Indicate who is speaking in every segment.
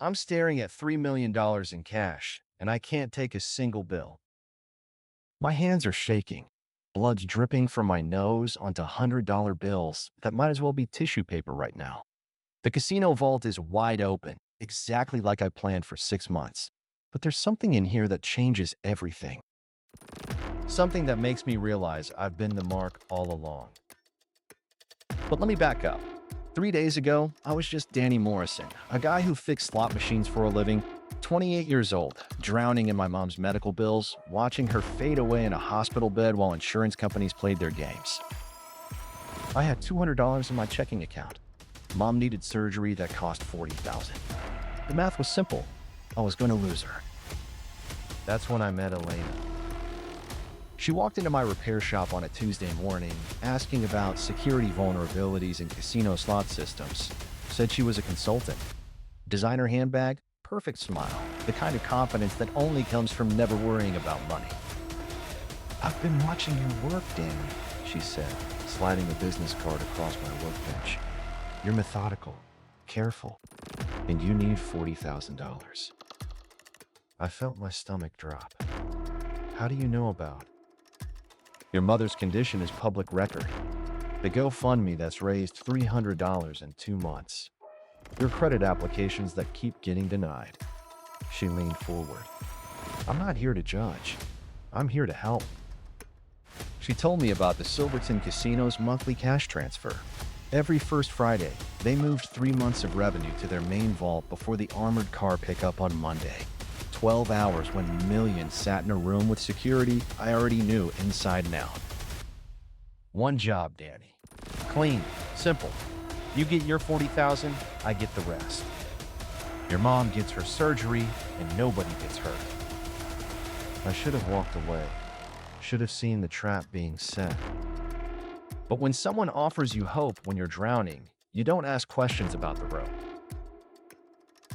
Speaker 1: I'm staring at $3 million in cash, and I can't take a single bill. My hands are shaking. Blood's dripping from my nose onto $100 bills that might as well be tissue paper right now. The casino vault is wide open, exactly like I planned for 6 months. But there's something in here that changes everything. Something that makes me realize I've been the mark all along. But let me back up. 3 days ago, I was just Danny Morrison, a guy who fixed slot machines for a living, 28 years old, drowning in my mom's medical bills, watching her fade away in a hospital bed while insurance companies played their games. I had $200 in my checking account. Mom needed surgery that cost $40,000. The math was simple. I was going to lose her. That's when I met Elena. She walked into my repair shop on a Tuesday morning, asking about security vulnerabilities in casino slot systems. Said she was a consultant. Designer handbag, perfect smile, the kind of confidence that only comes from never worrying about money. "I've been watching your work, Danny," she said, sliding a business card across my workbench. "You're methodical, careful, and you need $40,000. I felt my stomach drop. "How do you know about?" "Your mother's condition is public record. The GoFundMe that's raised $300 in 2 months. Your credit applications that keep getting denied." She leaned forward. "I'm not here to judge. I'm here to help." She told me about the Silverton Casino's monthly cash transfer. Every first Friday, they moved 3 months of revenue to their main vault before the armored car pickup on Monday. 12 hours when millions sat in a room with security I already knew inside and out. One job, Danny. Clean, simple. You get your $40,000, I get the rest. Your mom gets her surgery, and nobody gets hurt. I should have walked away. Should have seen the trap being set. But when someone offers you hope when you're drowning, you don't ask questions about the rope.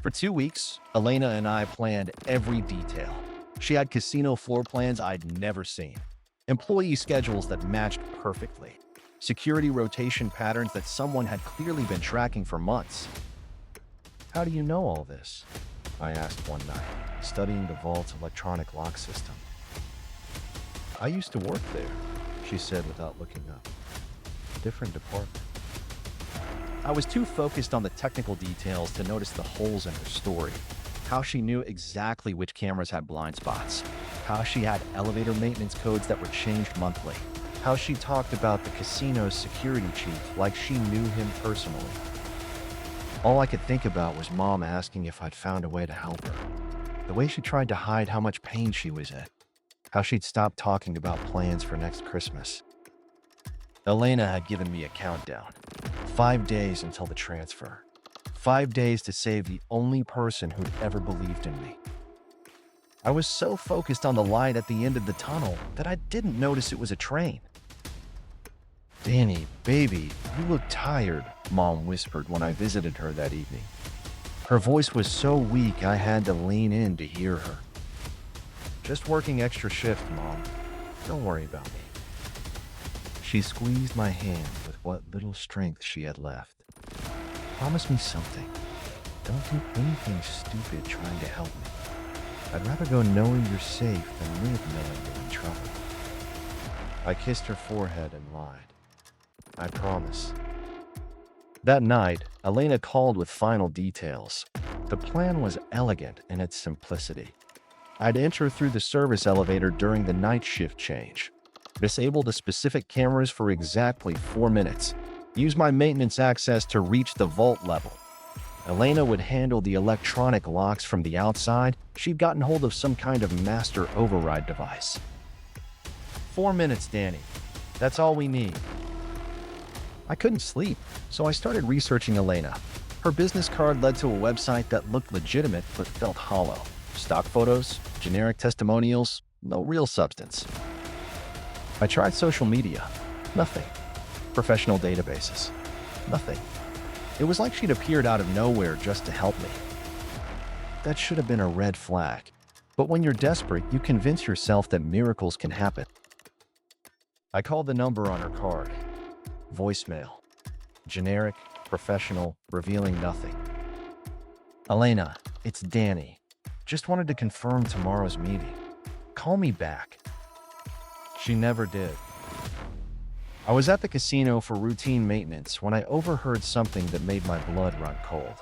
Speaker 1: For 2 weeks, Elena and I planned every detail. She had casino floor plans I'd never seen, employee schedules that matched perfectly, security rotation patterns that someone had clearly been tracking for months. "How do you know all this?" I asked one night, studying the vault's electronic lock system. "I used to work there," she said without looking up. "Different department." I was too focused on the technical details to notice the holes in her story. How she knew exactly which cameras had blind spots. How she had elevator maintenance codes that were changed monthly. How she talked about the casino's security chief like she knew him personally. All I could think about was Mom asking if I'd found a way to help her. The way she tried to hide how much pain she was in. How she'd stopped talking about plans for next Christmas. Elena had given me a countdown. 5 days until the transfer. 5 days to save the only person who'd ever believed in me. I was so focused on the light at the end of the tunnel that I didn't notice it was a train. "Danny, baby, you look tired," Mom whispered when I visited her that evening. Her voice was so weak I had to lean in to hear her. "Just working extra shift, Mom. Don't worry about me." She squeezed my hand with what little strength she had left. "Promise me something. Don't do anything stupid trying to help me. I'd rather go knowing you're safe than live knowing you're in trouble." I kissed her forehead and lied. "I promise." That night, Elena called with final details. The plan was elegant in its simplicity. I'd enter through the service elevator during the night shift change. Disable the specific cameras for exactly 4 minutes. Use my maintenance access to reach the vault level. Elena would handle the electronic locks from the outside. She'd gotten hold of some kind of master override device. 4 minutes, Danny. That's all we need. I couldn't sleep, so I started researching Elena. Her business card led to a website that looked legitimate but felt hollow. Stock photos, generic testimonials, no real substance. I tried social media. Nothing. Professional databases. Nothing. It was like she'd appeared out of nowhere just to help me. That should have been a red flag. But when you're desperate, you convince yourself that miracles can happen. I called the number on her card. Voicemail. Generic, professional, revealing nothing. "Elena, It's Danny. Just wanted to confirm tomorrow's meeting. Call me back." She never did. I was at the casino for routine maintenance when I overheard something that made my blood run cold.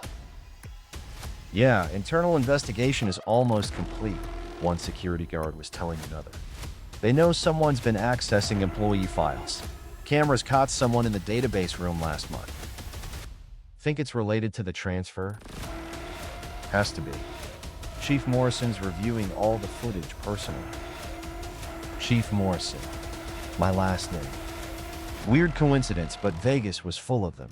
Speaker 1: "Yeah, internal investigation is almost complete," one security guard was telling another. "They know someone's been accessing employee files. Cameras caught someone in the database room last month." "Think it's related to the transfer?" "Has to be. Chief Morrison's reviewing all the footage personally." Chief Morrison. My last name. Weird coincidence, but Vegas was full of them.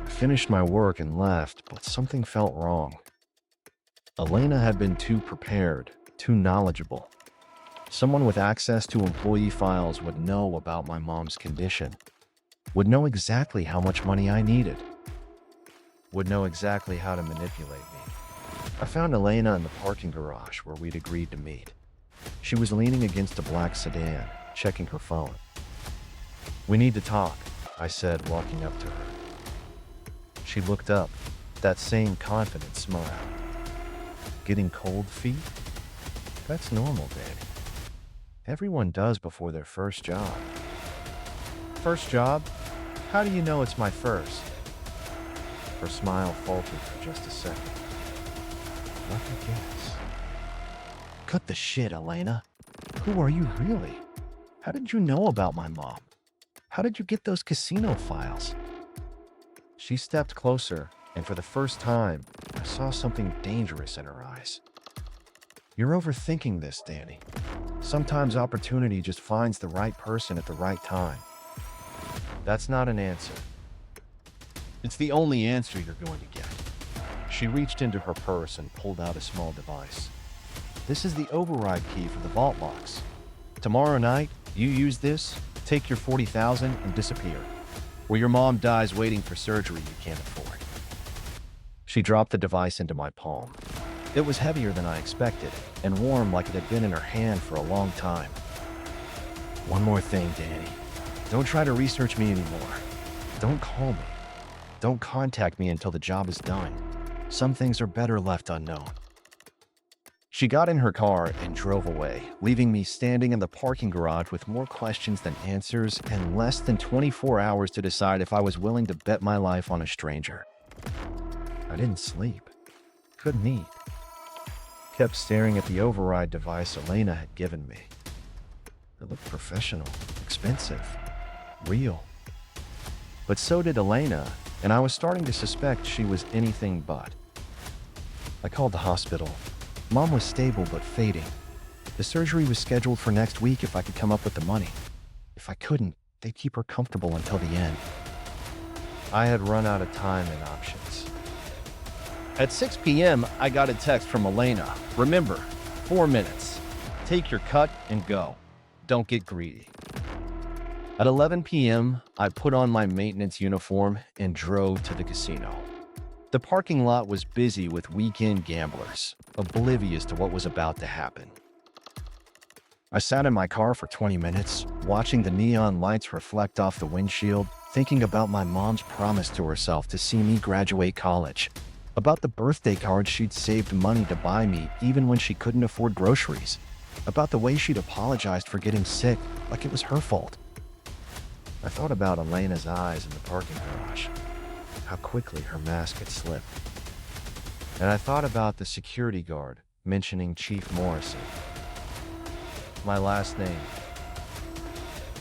Speaker 1: I finished my work and left, but something felt wrong. Elena had been too prepared, too knowledgeable. Someone with access to employee files would know about my mom's condition, would know exactly how much money I needed, would know exactly how to manipulate me. I found Elena in the parking garage where we'd agreed to meet. She was leaning against a black sedan, checking her phone. "We need to talk," I said, walking up to her. She looked up, that same confident smile. "Getting cold feet? That's normal, Danny. Everyone does before their first job." "First job? How do you know it's my first?" Her smile faltered for just a second. "Let me guess." "Cut the shit, Elena. Who are you really? How did you know about my mom? How did you get those casino files?" She stepped closer, and for the first time, I saw something dangerous in her eyes. "You're overthinking this, Danny. Sometimes opportunity just finds the right person at the right time." "That's not an answer. It's the only answer you're going to get." She reached into her purse and pulled out a small device. "This is the override key for the vault locks. Tomorrow night, you use this, take your $40,000 and disappear. Or your mom dies waiting for surgery you can't afford." She dropped the device into my palm. It was heavier than I expected, and warm like it had been in her hand for a long time. "One more thing, Danny. Don't try to research me anymore. Don't call me. Don't contact me until the job is done. Some things are better left unknown." She got in her car and drove away, leaving me standing in the parking garage with more questions than answers and less than 24 hours to decide if I was willing to bet my life on a stranger. I didn't sleep. Couldn't eat. Kept staring at the override device Elena had given me. It looked professional, expensive, real. But so did Elena, and I was starting to suspect she was anything but. I called the hospital. Mom was stable but fading. The surgery was scheduled for next week if I could come up with the money. If I couldn't, they'd keep her comfortable until the end. I had run out of time and options. At 6 p.m., I got a text from Elena. "Remember, 4 minutes. Take your cut and go. Don't get greedy." At 11 p.m., I put on my maintenance uniform and drove to the casino. The parking lot was busy with weekend gamblers, oblivious to what was about to happen. I sat in my car for 20 minutes, watching the neon lights reflect off the windshield, thinking about my mom's promise to herself to see me graduate college, about the birthday card she'd saved money to buy me even when she couldn't afford groceries, about the way she'd apologized for getting sick like it was her fault. I thought about Elena's eyes in the parking garage, how quickly her mask had slipped. And I thought about the security guard mentioning Chief Morrison. My last name.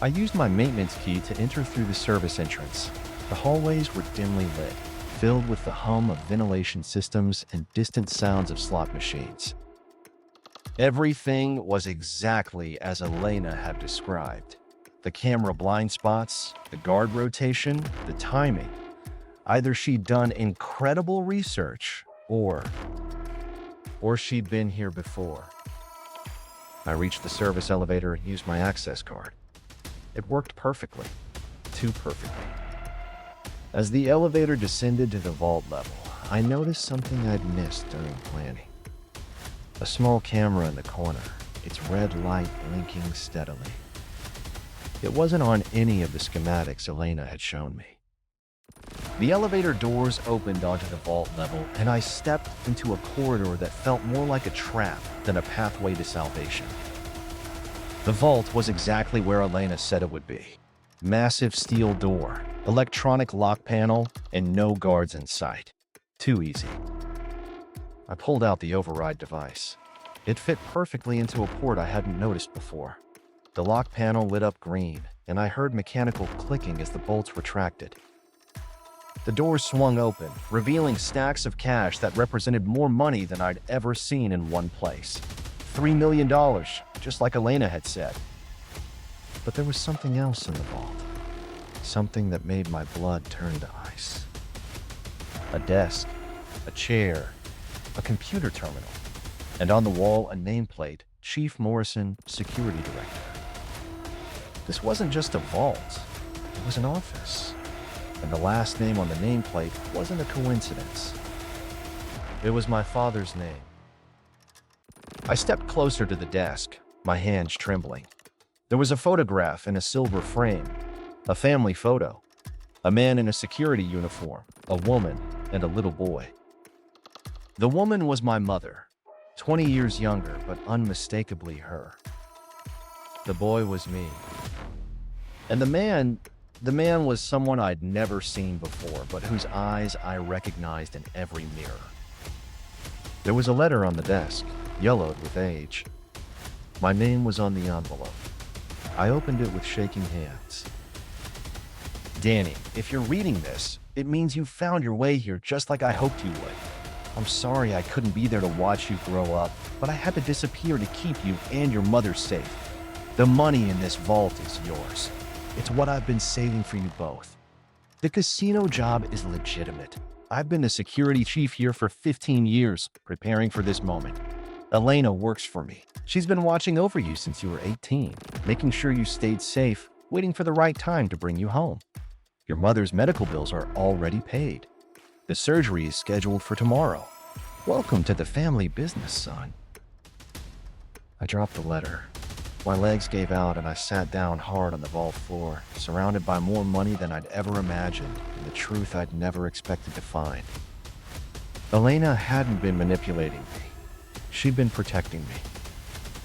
Speaker 1: I used my maintenance key to enter through the service entrance. The hallways were dimly lit, filled with the hum of ventilation systems and distant sounds of slot machines. Everything was exactly as Elena had described. The camera blind spots, the guard rotation, the timing. Either she'd done incredible research, or she'd been here before. I reached the service elevator and used my access card. It worked perfectly, too perfectly. As the elevator descended to the vault level, I noticed something I'd missed during planning. A small camera in the corner, its red light blinking steadily. It wasn't on any of the schematics Elena had shown me. The elevator doors opened onto the vault level, and I stepped into a corridor that felt more like a trap than a pathway to salvation. The vault was exactly where Elena said it would be. Massive steel door, electronic lock panel, and no guards in sight. Too easy. I pulled out the override device. It fit perfectly into a port I hadn't noticed before. The lock panel lit up green, and I heard mechanical clicking as the bolts retracted. The door swung open, revealing stacks of cash that represented more money than I'd ever seen in one place. $3 million, just like Elena had said. But there was something else in the vault. Something that made my blood turn to ice. A desk, a chair, a computer terminal, and on the wall a nameplate, Chief Morrison, Security Director. This wasn't just a vault, it was an office. And the last name on the nameplate wasn't a coincidence. It was my father's name. I stepped closer to the desk, my hands trembling. There was a photograph in a silver frame, a family photo, a man in a security uniform, a woman, and a little boy. The woman was my mother, 20 years younger, but unmistakably her. The boy was me. And the man was someone I'd never seen before, but whose eyes I recognized in every mirror. There was a letter on the desk, yellowed with age. My name was on the envelope. I opened it with shaking hands. Danny, if you're reading this, it means you found your way here just like I hoped you would. I'm sorry I couldn't be there to watch you grow up, but I had to disappear to keep you and your mother safe. The money in this vault is yours. It's what I've been saving for you both. The casino job is legitimate. I've been the security chief here for 15 years, preparing for this moment. Elena works for me. She's been watching over you since you were 18, making sure you stayed safe, waiting for the right time to bring you home. Your mother's medical bills are already paid. The surgery is scheduled for tomorrow. Welcome to the family business, son. I dropped the letter. My legs gave out and I sat down hard on the vault floor, surrounded by more money than I'd ever imagined and the truth I'd never expected to find. Elena hadn't been manipulating me. She'd been protecting me.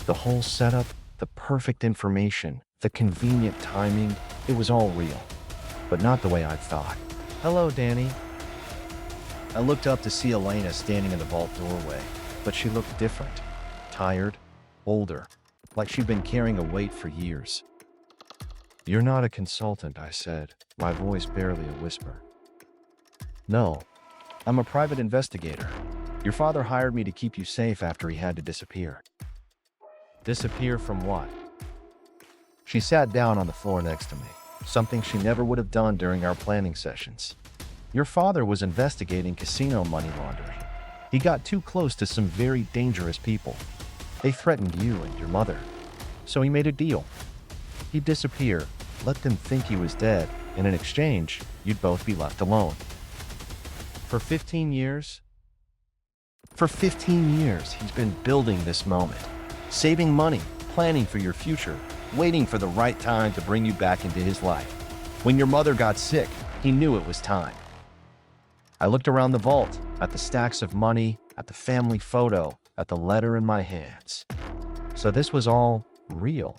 Speaker 1: The whole setup, the perfect information, the convenient timing, it was all real, but not the way I'd thought. Hello, Danny. I looked up to see Elena standing in the vault doorway, but she looked different, tired, older, like she'd been carrying a weight for years. You're not a consultant, I said, my voice barely a whisper. No, I'm a private investigator. Your father hired me to keep you safe after he had to disappear. Disappear from what? She sat down on the floor next to me, something she never would have done during our planning sessions. Your father was investigating casino money laundering. He got too close to some very dangerous people. They threatened you and your mother. So he made a deal. He'd disappear, let them think he was dead, and in exchange, you'd both be left alone. For 15 years? For 15 years, he's been building this moment. Saving money, planning for your future, waiting for the right time to bring you back into his life. When your mother got sick, he knew it was time. I looked around the vault, at the stacks of money, at the family photo, at the letter in my hands. So this was all real.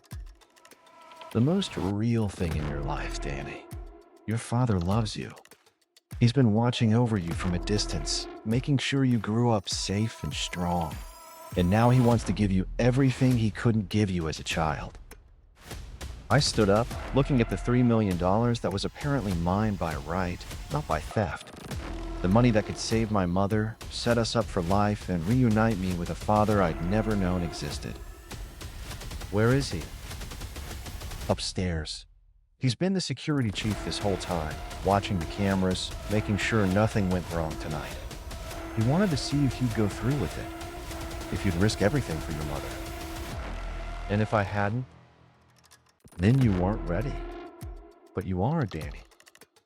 Speaker 1: The most real thing in your life, Danny. Your father loves you. He's been watching over you from a distance, making sure you grew up safe and strong. And now he wants to give you everything he couldn't give you as a child. I stood up, looking at the $3 million that was apparently mine by right, not by theft. The money that could save my mother, set us up for life, and reunite me with a father I'd never known existed. Where is he? Upstairs. He's been the security chief this whole time, watching the cameras, making sure nothing went wrong tonight. He wanted to see if you'd go through with it, if you'd risk everything for your mother. And if I hadn't, then you weren't ready. But you are, Danny.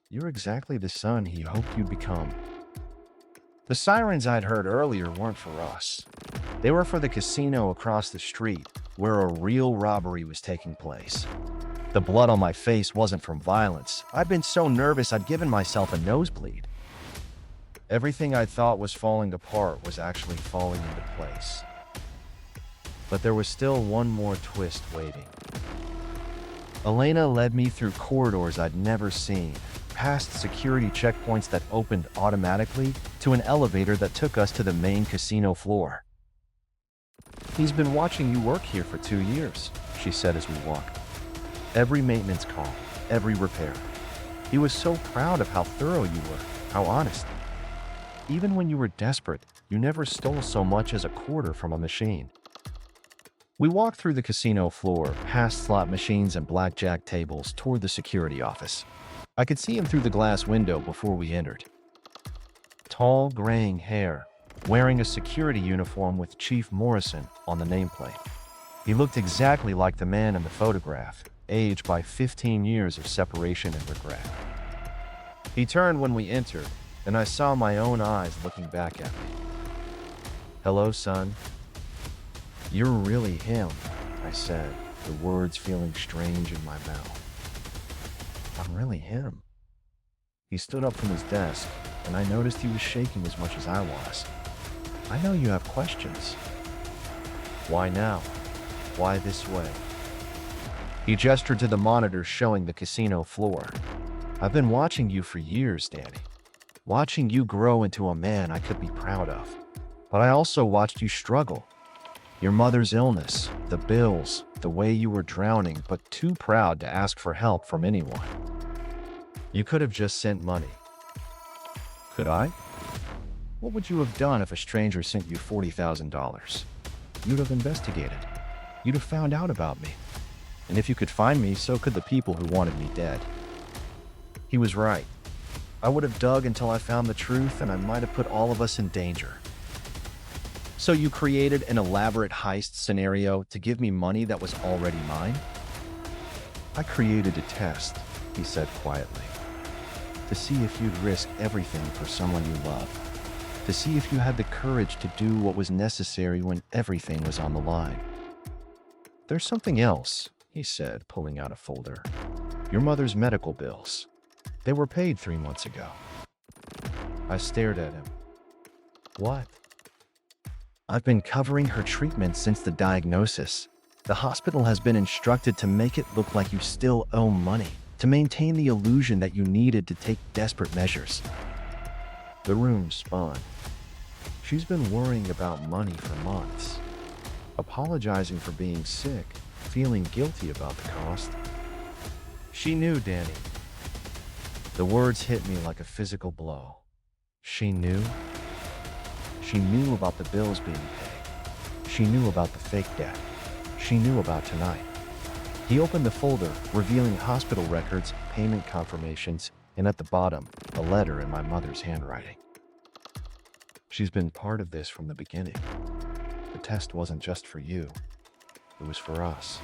Speaker 1: You're exactly the son he hoped you'd become. The sirens I'd heard earlier weren't for us. They were for the casino across the street, where a real robbery was taking place. The blood on my face wasn't from violence. I'd been so nervous I'd given myself a nosebleed. Everything I thought was falling apart was actually falling into place. But there was still one more twist waiting. Elena led me through corridors I'd never seen, past security checkpoints that opened automatically, to an elevator that took us to the main casino floor. "He's been watching you work here for 2 years," she said as we walked. "Every maintenance call, every repair. He was so proud of how thorough you were, how honest. Even when you were desperate, you never stole so much as a quarter from a machine." We walked through the casino floor, past slot machines and blackjack tables, toward the security office. I could see him through the glass window before we entered. Tall, graying hair, wearing a security uniform with Chief Morrison on the nameplate. He looked exactly like the man in the photograph, aged by 15 years of separation and regret. He turned when we entered, and I saw my own eyes looking back at me. "Hello, son." "You're really him," I said, the words feeling strange in my mouth. "I'm really him." He stood up from his desk, and I noticed he was shaking as much as I was. "I know you have questions." "Why now? Why this way?" He gestured to the monitor showing the casino floor. "I've been watching you for years, Danny. Watching you grow into a man I could be proud of. But I also watched you struggle. Your mother's illness, the bills, the way you were drowning, but too proud to ask for help from anyone. You could have just sent money." "Could I? What would you have done if a stranger sent you $40,000? You'd have investigated. You'd have found out about me. And if you could find me, so could the people who wanted me dead." He was right. I would have dug until I found the truth, and I might have put all of us in danger. "So you created an elaborate heist scenario to give me money that was already mine?" "I created a test," he said quietly, "to see if you'd risk everything for someone you love, to see if you had the courage to do what was necessary when everything was on the line." "There's something else," he said, pulling out a folder. "Your mother's medical bills. They were paid 3 months ago." I stared at him. "What?" "I've been covering her treatment since the diagnosis. The hospital has been instructed to make it look like you still owe money, to maintain the illusion that you needed to take desperate measures." The room spun. She's been worrying about money for months, apologizing for being sick, feeling guilty about the cost. She knew, Danny. The words hit me like a physical blow. She knew. She knew about the bills being paid. She knew about the fake debt. She knew about tonight. He opened the folder, revealing hospital records, payment confirmations, and at the bottom, a letter in my mother's handwriting. She's been part of this from the beginning. The test wasn't just for you. It was for us.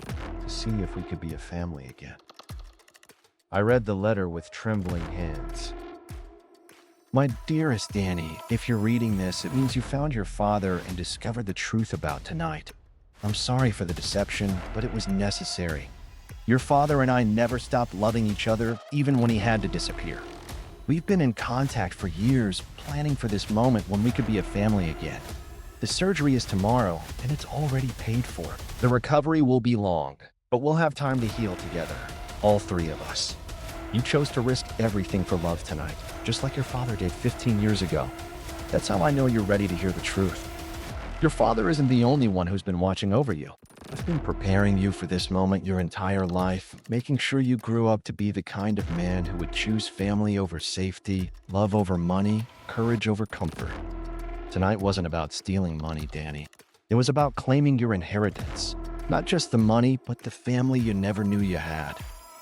Speaker 1: To see if we could be a family again. I read the letter with trembling hands. My dearest Danny, if you're reading this, it means you found your father and discovered the truth about tonight. I'm sorry for the deception, but it was necessary. Your father and I never stopped loving each other, even when he had to disappear. We've been in contact for years, planning for this moment when we could be a family again. The surgery is tomorrow, and it's already paid for. The recovery will be long, but we'll have time to heal together, all three of us. You chose to risk everything for love tonight, just like your father did 15 years ago. That's how I know you're ready to hear the truth. Your father isn't the only one who's been watching over you. I've been preparing you for this moment your entire life, making sure you grew up to be the kind of man who would choose family over safety, love over money, courage over comfort. Tonight wasn't about stealing money, Danny. It was about claiming your inheritance. Not just the money, but the family you never knew you had.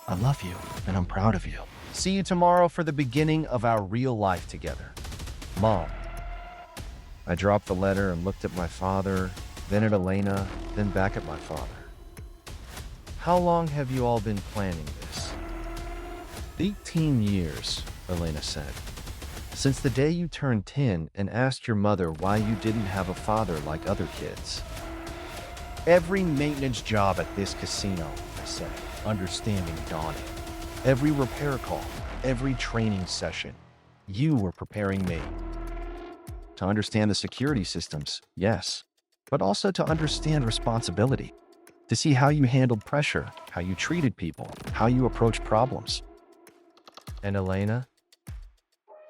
Speaker 1: I love you, and I'm proud of you. See you tomorrow for the beginning of our real life together. Mom. I dropped the letter and looked at my father, then at Elena, then back at my father. How long have you all been planning this? 18 years, Elena said. Since the day you turned 10 and asked your mother why you didn't have a father like other kids. Every maintenance job at this casino, I said. understanding dawning. Every repair call, every training session, you were preparing me. To understand the security systems, yes, but also to understand responsibility. To see how you handled pressure, how you treated people, how you approached problems. And Elena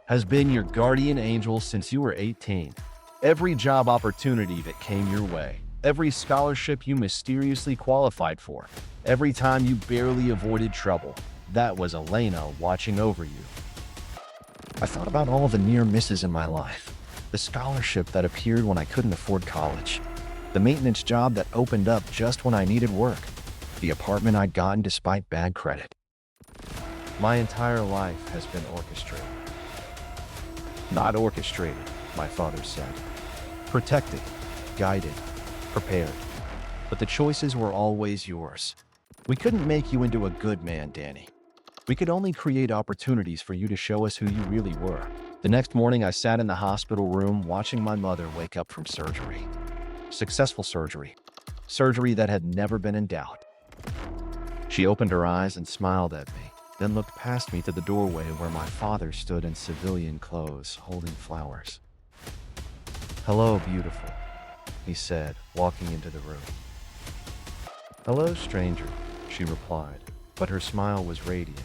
Speaker 1: has been your guardian angel since you were 18. Every job opportunity that came your way, every scholarship you mysteriously qualified for, every time you barely avoided trouble, that was Elena watching over you. I thought about all the near misses in my life. The scholarship that appeared when I couldn't afford college. The maintenance job that opened up just when I needed work. The apartment I'd gotten despite bad credit. My entire life has been orchestrated. Not orchestrated, my father said. Protected, guided, prepared. But the choices were always yours. We couldn't make you into a good man, Danny. We could only create opportunities for you to show us who you really were. The next morning, I sat in the hospital room watching my mother wake up from surgery. Successful surgery. Surgery that had never been in doubt. She opened her eyes and smiled at me, then looked past me to the doorway where my father stood in civilian clothes, holding flowers. "Hello, beautiful," he said, walking into the room. "Hello, stranger," she replied, but her smile was radiant.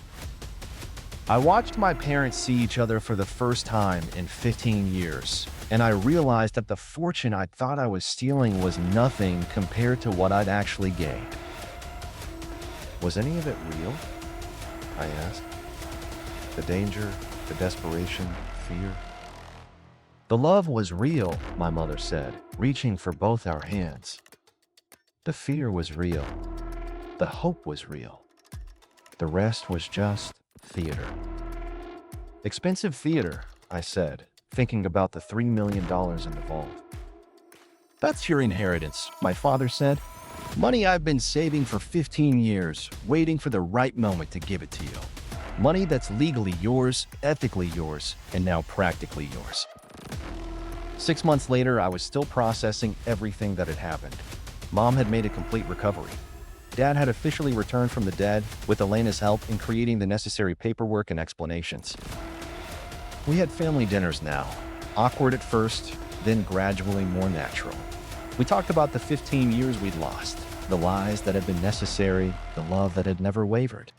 Speaker 1: I watched my parents see each other for the first time in 15 years, and I realized that the fortune I thought I was stealing was nothing compared to what I'd actually gained. "Was any of it real?" I asked. "The danger, the desperation, fear?" "The love was real," my mother said, reaching for both our hands. "The fear was real. The hope was real. The rest was just theater." "Expensive theater," I said, thinking about the $3 million in the vault. "That's your inheritance," my father said. "Money I've been saving for 15 years, waiting for the right moment to give it to you. Money that's legally yours, ethically yours, and now practically yours." 6 months later, I was still processing everything that had happened. Mom had made a complete recovery. Dad had officially returned from the dead, with Elena's help in creating the necessary paperwork and explanations. We had family dinners now, awkward at first, then gradually more natural. We talked about the 15 years we'd lost, the lies that had been necessary, the love that had never wavered.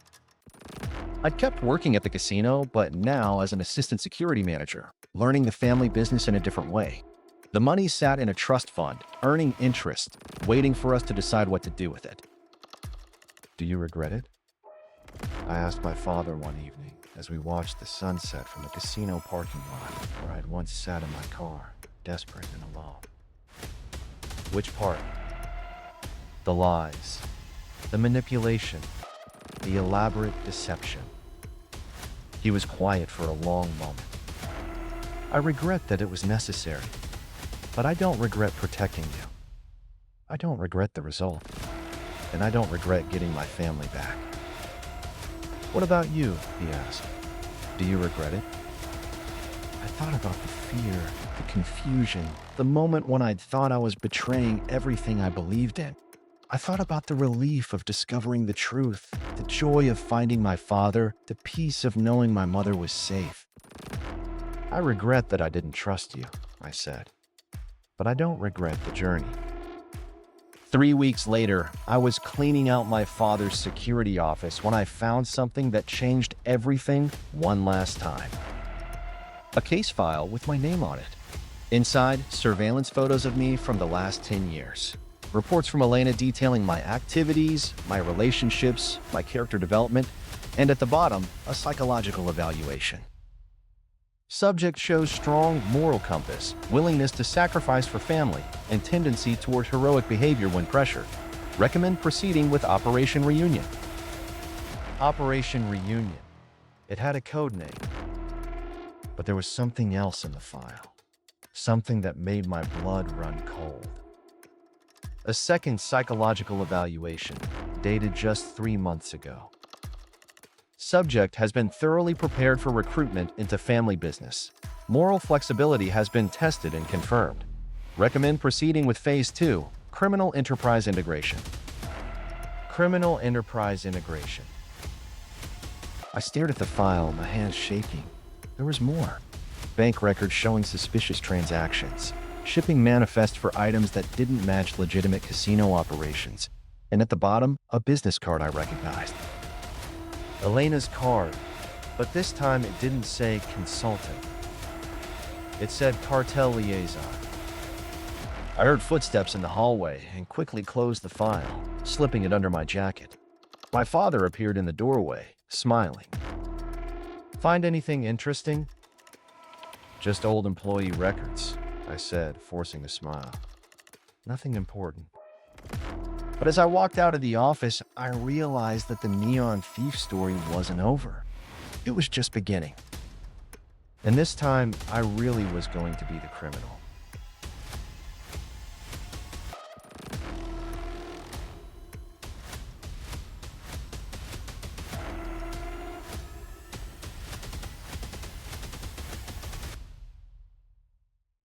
Speaker 1: I'd kept working at the casino, but now as an assistant security manager, learning the family business in a different way. The money sat in a trust fund, earning interest, waiting for us to decide what to do with it. "Do you regret it?" I asked my father one evening as we watched the sunset from the casino parking lot where I'd once sat in my car, desperate and alone. "Which part?" "The lies, the manipulation, the elaborate deception." He was quiet for a long moment. "I regret that it was necessary, but I don't regret protecting you. I don't regret the result, and I don't regret getting my family back." "What about you?" he asked. "Do you regret it?" I thought about the fear, the confusion, the moment when I'd thought I was betraying everything I believed in. I thought about the relief of discovering the truth, the joy of finding my father, the peace of knowing my mother was safe. "I regret that I didn't trust you," I said, "but I don't regret the journey." 3 weeks later, I was cleaning out my father's security office when I found something that changed everything one last time. A case file with my name on it. Inside, surveillance photos of me from the last 10 years. Reports from Elena detailing my activities, my relationships, my character development, and at the bottom, a psychological evaluation. Subject shows strong moral compass, willingness to sacrifice for family, and tendency toward heroic behavior when pressured. Recommend proceeding with Operation Reunion. Operation Reunion. It had a code name. But there was something else in the file. Something that made my blood run cold. A second psychological evaluation, dated just 3 months ago. Subject has been thoroughly prepared for recruitment into family business. Moral flexibility has been tested and confirmed. Recommend proceeding with Phase 2, Criminal Enterprise Integration. Criminal enterprise integration. I stared at the file, my hands shaking. There was more. Bank records showing suspicious transactions. Shipping manifest for items that didn't match legitimate casino operations. And at the bottom, a business card I recognized. Elena's card, but this time it didn't say consultant. It said cartel liaison. I heard footsteps in the hallway and quickly closed the file, slipping it under my jacket. My father appeared in the doorway, smiling. Find anything interesting? Just old employee records, I said, forcing a smile. Nothing important. But as I walked out of the office, I realized that the neon thief story wasn't over. It was just beginning. And this time, I really was going to be the criminal.